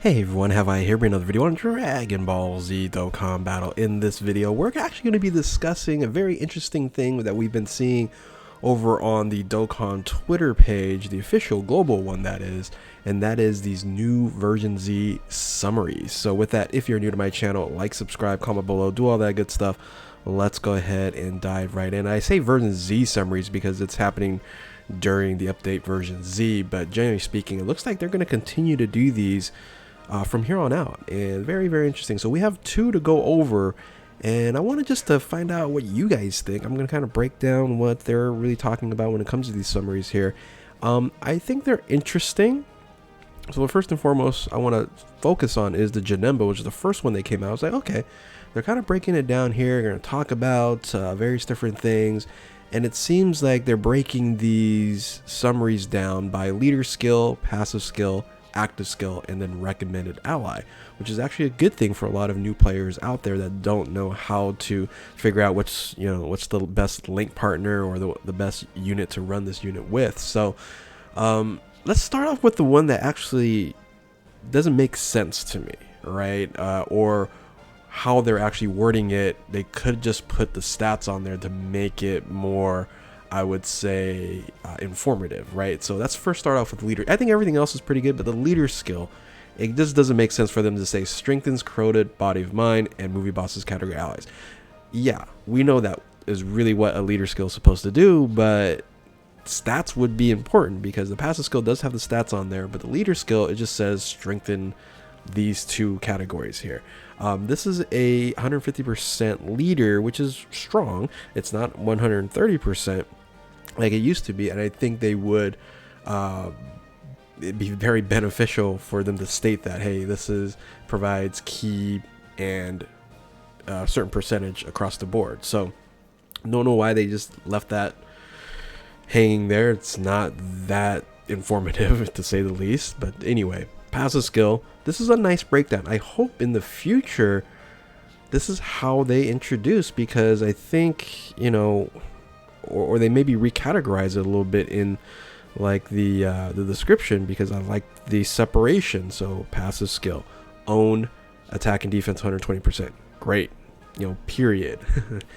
Hey everyone, have I here bring another video on Dragon Ball Z Dokkan Battle. In this video, we're actually going to be discussing a very interesting thing that we've been seeing over on the Dokkan Twitter page, the official global one that is, and that is these new version Z summaries. So with that, if you're new to my channel, like, subscribe, comment below, do all that good stuff. Let's go ahead and dive right in. I say version Z summaries because it's happening during the update version Z, but generally speaking, it looks like they're going to continue to do these from here on out, and very interesting. So we have two to go over, and I wanted just to find out what you guys think. I'm going to kind of break down what they're really talking about when it comes to these summaries here. I think they're interesting. So first and foremost I want to focus on is the Janemba, which is the first one that came out. I was like, okay, they're kind of breaking it down here. They're going to talk about various different things, and it seems like they're breaking these summaries down by leader skill, passive skill, active skill, and then recommended ally, which is actually a good thing for a lot of new players out there that don't know how to figure out what's the best link partner or the best unit to run this unit with. So let's start off with the one that actually doesn't make sense to me, right? Or how they're actually wording it. They could just put the stats on there to make it more, I would say, informative, right? So let's first start off with leader. I think everything else is pretty good, but the leader skill, it just doesn't make sense for them to say strengthens corroded body of mind and movie bosses category allies. Yeah, we know that is really what a leader skill is supposed to do, but stats would be important because the passive skill does have the stats on there, but the leader skill, it just says strengthen these two categories here. This is a 150% leader, which is strong. It's not 130% like it used to be, and I think they would it'd be very beneficial for them to state that, hey, this is provides key and a certain percentage across the board. So don't know why they just left that hanging there. It's not that informative to say the least, but anyway, passive skill, this is a nice breakdown. I hope in the future this is how they introduce, because I think, you know, or they maybe recategorize it a little bit in like the description, because I like the separation. So passive skill, own, attack and defense 120%, great, you know, period.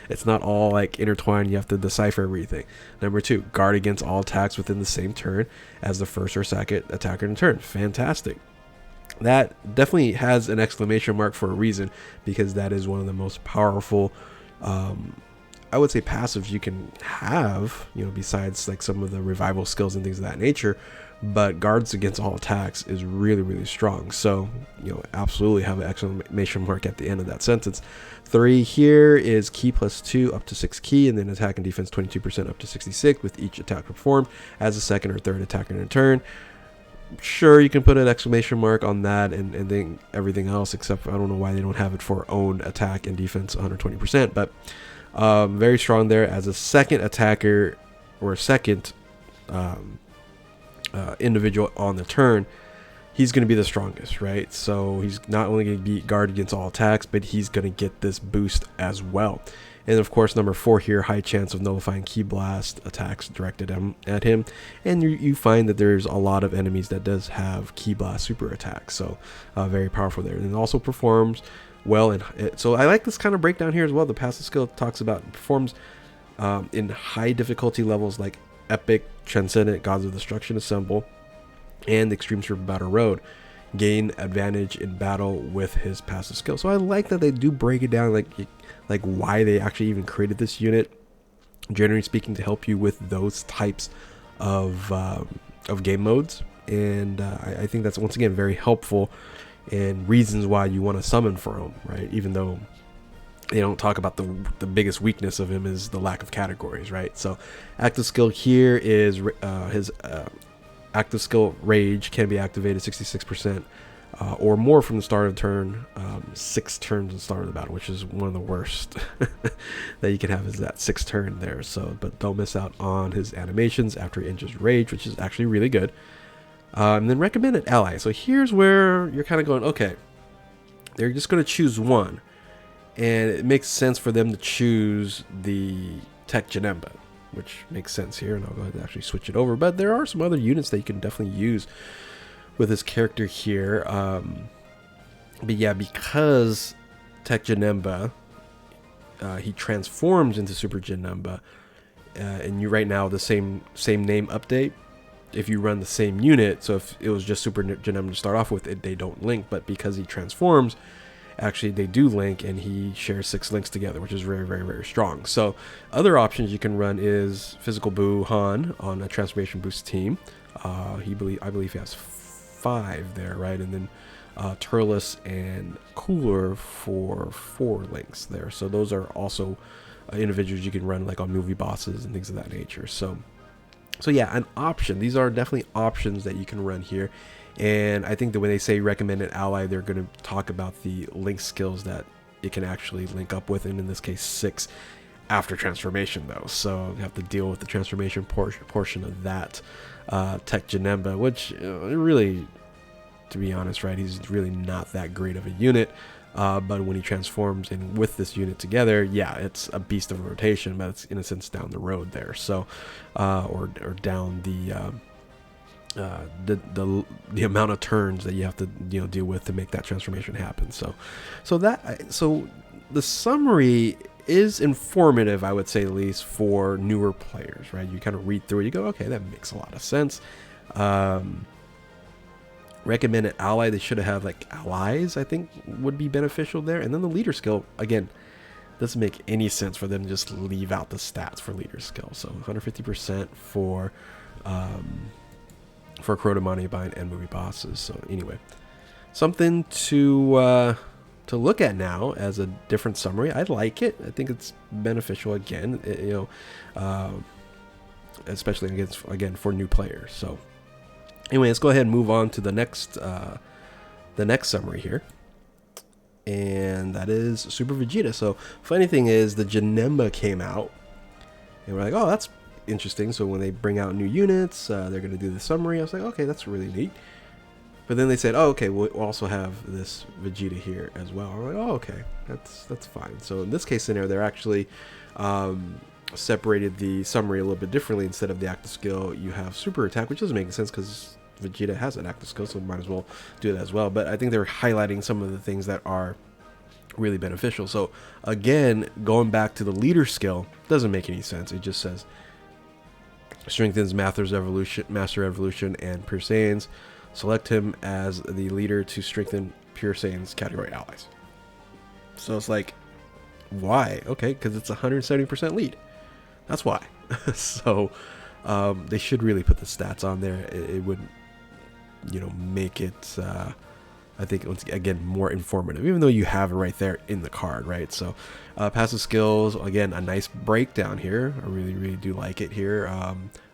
It's not all like intertwined, you have to decipher everything. Number two, guard against all attacks within the same turn as the first or second attacker in turn, fantastic. That definitely has an exclamation mark for a reason, because that is one of the most powerful I would say passives you can have, you know, besides like some of the revival skills and things of that nature. But guards against all attacks is really strong. So, you know, absolutely have an exclamation mark at the end of that sentence. 3 here is key +2 up to 6 key, and then attack and defense 22% up to 66 with each attack performed as a second or third attacker in a turn. Sure, you can put an exclamation mark on that and then everything else, except I don't know why they don't have it for own, attack and defense 120%, but very strong there as a second attacker or a second individual on the turn. He's going to be the strongest, right? So he's not only going to be guard against all attacks, but he's going to get this boost as well. And of course, number 4 here, high chance of nullifying ki blast attacks directed at him. And you find that there's a lot of enemies that does have ki blast super attacks, so very powerful there. And it also performs well, and so I like this kind of breakdown here as well. The passive skill talks about performs in high difficulty levels like epic, transcendent, gods of destruction assemble, and extreme super battle road. Gain advantage in battle with his passive skill. So I like that they do break it down, like why they actually even created this unit, generally speaking, to help you with those types of game modes. And I think that's once again very helpful, and reasons why you want to summon for him, right? Even though they don't talk about the biggest weakness of him is the lack of categories, right? So active skill here is his active skill rage can be activated 66% or more from the start of the turn, 6 turns at the start of the battle, which is one of the worst that you can have, is that 6th turn there. So, but don't miss out on his animations after he enters rage, which is actually really good. And then recommended ally. So here's where you're kind of going, okay, they're just going to choose one, and it makes sense for them to choose the Tech Janemba, which makes sense here, and I'll go ahead and actually switch it over. But there are some other units that you can definitely use with this character here. But yeah, because Tech Janemba, he transforms into Super Janemba, and you right now the same name update. If you run the same unit, so if it was just Super Janemba to start off with, they don't link. But because he transforms, actually they do link, and he shares 6 links together, which is very strong. So other options you can run is Physical Boo Han on a transformation boost team. I believe he has 5 there, right? And then Turles and Cooler for 4 links there. So those are also individuals you can run like on movie bosses and things of that nature. So yeah, an option. These are definitely options that you can run here. And I think that when they say recommended ally, they're going to talk about the link skills that it can actually link up with, and in this case 6 after transformation though. So you have to deal with the transformation portion of that Tech Janemba, which really, to be honest, right, he's really not that great of a unit. But when he transforms and with this unit together, yeah, it's a beast of a rotation, but it's in a sense down the road there. So, or down the amount of turns that you have to deal with to make that transformation happen. So the summary is informative, I would say, at least for newer players, right? You kind of read through it, you go, okay, that makes a lot of sense. Recommended ally, they should have like allies, I think would be beneficial there. And then the leader skill, again, doesn't make any sense for them to just leave out the stats for leader skill. So 150% for Chronomani Bind and movie bosses. So anyway, something to look at now as a different summary. I like it. I think it's beneficial again, especially again for new players. So anyway, let's go ahead and move on to the next summary here, and that is Super Vegeta. So funny thing is, the Janemba came out, and we're like, oh, that's interesting. So when they bring out new units, they're going to do the summary. I was like, okay, that's really neat. But then they said, oh, okay, we'll also have this Vegeta here as well. I'm like, oh, okay, that's fine. So in this case scenario, they're actually separated the summary a little bit differently. Instead of the active skill, you have super attack, which doesn't make sense because Vegeta has an active skill, so might as well do that as well. But I think they're highlighting some of the things that are really beneficial. So again, going back to the leader skill, doesn't make any sense. It just says strengthens Master Evolution and Pure Saiyans. Select him as the leader to strengthen Pure Saiyans category allies. So it's like, why? Okay, because it's 170% lead. That's why. So they should really put the stats on there. It would, make it, I think, once again, more informative, even though you have it right there in the card, right? So passive skills, again, a nice breakdown here. I really do like it here.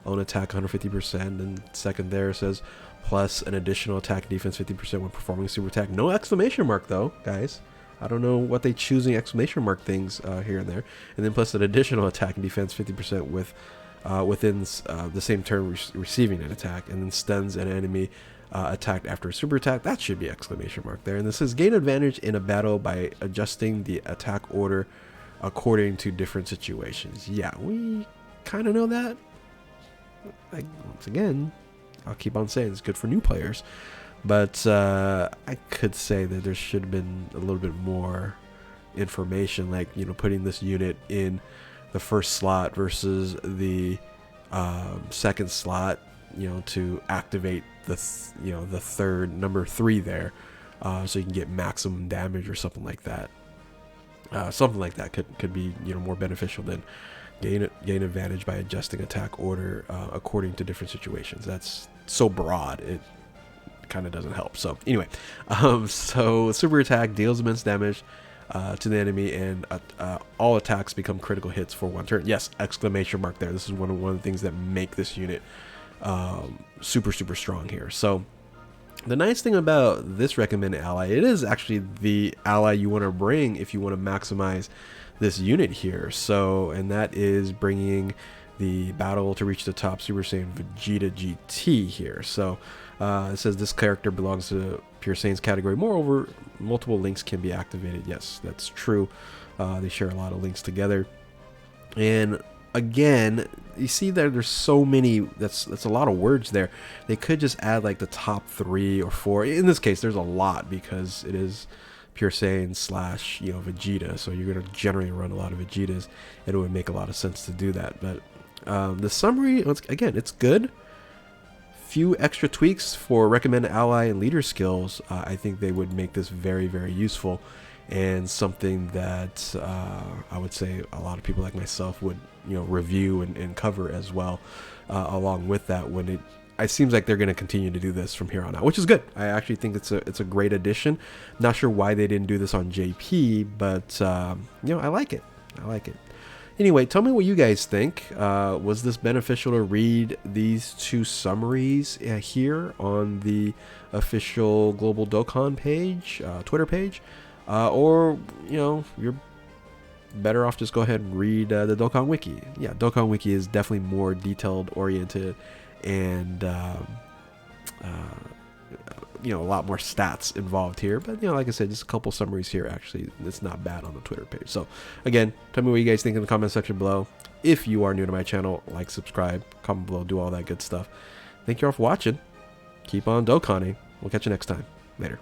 Own attack 150%, and second there says plus an additional attack and defense 50% when performing super attack. No exclamation mark though, guys. I don't know what they choosing exclamation mark things here and there. And then plus an additional attack and defense 50% with within the same turn receiving an attack, and then stuns an enemy attacked after a super attack. That should be exclamation mark there. And this says gain advantage in a battle by adjusting the attack order according to different situations. Yeah, we kind of know that. Once again, I'll keep on saying it's good for new players, but I could say that there should have been a little bit more information, like putting this unit in the first slot versus the second slot, to activate the third number 3 there, so you can get maximum damage or something like that. Something like that could be more beneficial than gain advantage by adjusting attack order according to different situations. That's so broad, it kind of doesn't help. So anyway, so super attack deals immense damage to the enemy, and all attacks become critical hits for 1 turn. Yes, exclamation mark there. This is one of the things that make this unit super strong here. So the nice thing about this recommended ally, it is actually the ally you want to bring if you want to maximize this unit here. So, and that is bringing the battle to reach the top Super Saiyan Vegeta GT here. So it says this character belongs to Pure Saiyan's category. Moreover, multiple links can be activated. Yes, that's true. They share a lot of links together. And again, you see that there's so many, that's a lot of words there. They could just add like the top 3 or 4. In this case, there's a lot because it is Pure Saiyan slash, you know, Vegeta, so you're going to generally run a lot of Vegetas. It would make a lot of sense to do that. But the summary, again, it's good. Few extra tweaks for recommended ally and leader skills. I think they would make this very, very useful, and something that I would say a lot of people like myself would, you know, review and cover as well. Along with that, when it seems like they're going to continue to do this from here on out, which is good. I actually think it's a great addition. Not sure why they didn't do this on JP, but you know, I like it. I like it. Anyway, tell me what you guys think. Was this beneficial to read these 2 summaries here on the official Global Dokkan page, Twitter page? Or, you know, you're better off just go ahead and read the Dokkan Wiki. Yeah, Dokkan Wiki is definitely more detailed oriented and you know, a lot more stats involved here. But, you know, like I said, just a couple summaries here. Actually, it's not bad on the Twitter page. So again, tell me what you guys think in the comment section below. If you are new to my channel, like, subscribe, comment below, do all that good stuff. Thank you all for watching. Keep on Dokkaning. We'll catch you next time. Later.